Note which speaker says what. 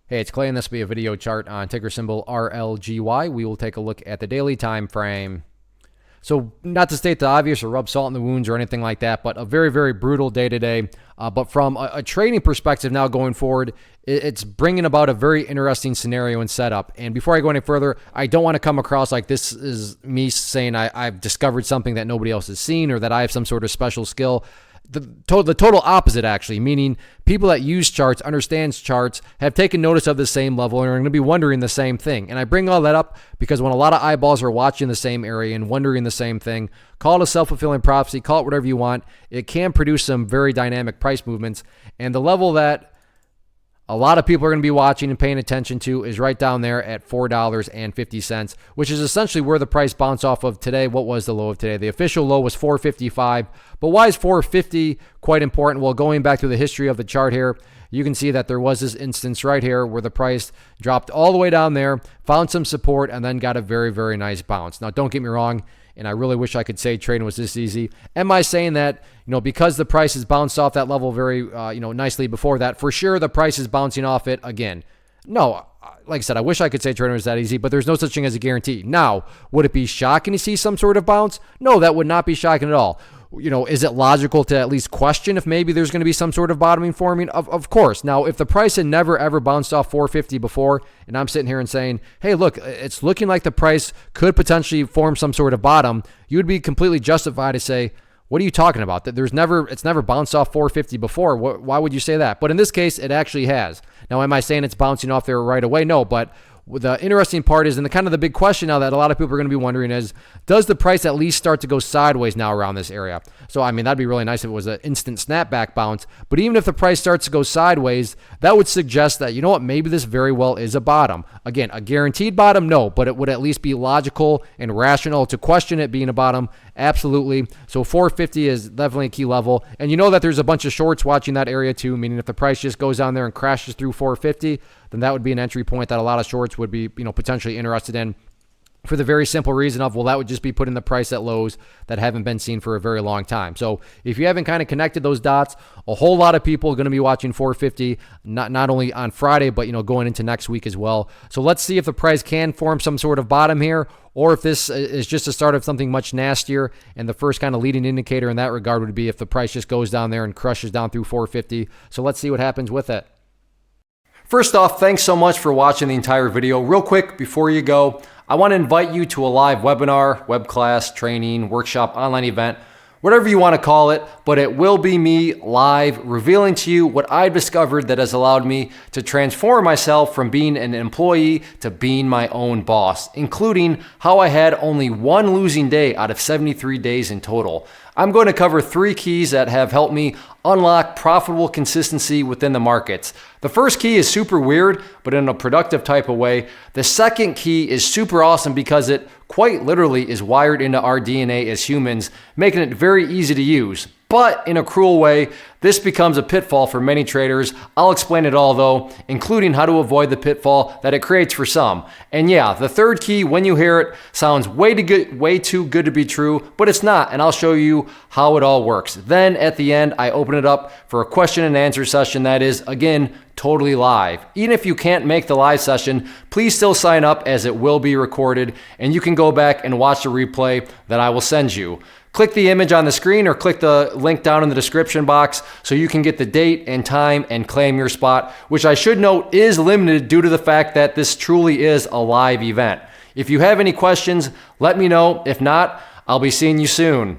Speaker 1: Hey, it's Clay, and this will be a video chart on ticker symbol RLGY. We will take a look at the daily time frame. So not to state the obvious or rub salt in the wounds or anything like that, but a very, very brutal day today. But from a trading perspective now going forward, it's bringing about a very interesting scenario and setup. And before I go any further, I don't want to come across like this is me saying I've discovered something that nobody else has seen or that I have some sort of special skill. The total opposite, actually, meaning people that use charts, understands charts, have taken notice of the same level and are going to be wondering the same thing. And I bring all that up because when a lot of eyeballs are watching the same area and wondering the same thing, call it a self-fulfilling prophecy, call it whatever you want, it can produce some very dynamic price movements. And the level that a lot of people are going to be watching and paying attention to is right down there at $4.50, which is essentially where the price bounced off of today. What was the low of today? The official low was $4.55. But why is $4.50 quite important? Well, going back to the history of the chart here, you can see that there was this instance right here where the price dropped all the way down there, found some support, and then got a very, very nice bounce. Now, don't get me wrong, and I really wish I could say trading was this easy. Am I saying that, because the price has bounced off that level very, nicely before that, for sure the price is bouncing off it again? No, like I said, I wish I could say trading was that easy, but there's no such thing as a guarantee. Now, would it be shocking to see some sort of bounce? No, that would not be shocking at all. Is it logical to at least question if maybe there's going to be some sort of bottoming forming? Of course. Now, if the price had never, ever bounced off 450 before, and I'm sitting here and saying, hey, look, it's looking like the price could potentially form some sort of bottom, you would be completely justified to say, what are you talking about? That it's never bounced off 450 before. Why would you say that? But in this case, it actually has. Now, am I saying it's bouncing off there right away? No, but the interesting part is, and the big question now that a lot of people are going to be wondering is, does the price at least start to go sideways now around this area? So, that'd be really nice if it was an instant snapback bounce. But even if the price starts to go sideways, that would suggest that, maybe this very well is a bottom. Again, a guaranteed bottom, no, but it would at least be logical and rational to question it being a bottom. Absolutely. So 450 is definitely a key level. And you know that there's a bunch of shorts watching that area too, meaning if the price just goes down there and crashes through 450, then that would be an entry point that a lot of shorts would be, potentially interested in, for the very simple reason of, well, that would just be putting the price at lows that haven't been seen for a very long time. So if you haven't kind of connected those dots, a whole lot of people are going to be watching 450, not only on Friday, but, going into next week as well. So let's see if the price can form some sort of bottom here, or if this is just the start of something much nastier. And the first kind of leading indicator in that regard would be if the price just goes down there and crushes down through 450. So let's see what happens with it. First off, thanks so much for watching the entire video. Real quick, before you go, I want to invite you to a live webinar, web class, training, workshop, online event, whatever you want to call it, but it will be me live revealing to you what I've discovered that has allowed me to transform myself from being an employee to being my own boss, including how I had only one losing day out of 73 days in total. I'm going to cover 3 keys that have helped me unlock profitable consistency within the markets. The first key is super weird, but in a productive type of way. The second key is super awesome because it quite literally is wired into our DNA as humans, making it very easy to use. But in a cruel way, this becomes a pitfall for many traders. I'll explain it all though, including how to avoid the pitfall that it creates for some. And yeah, the third key, when you hear it, sounds way too good to be true, but it's not, and I'll show you how it all works. Then at the end, I open it up for a question and answer session that is, again, totally live. Even if you can't make the live session, please still sign up as it will be recorded, and you can go back and watch the replay that I will send you. Click the image on the screen or click the link down in the description box so you can get the date and time and claim your spot, which I should note is limited due to the fact that this truly is a live event. If you have any questions, let me know. If not, I'll be seeing you soon.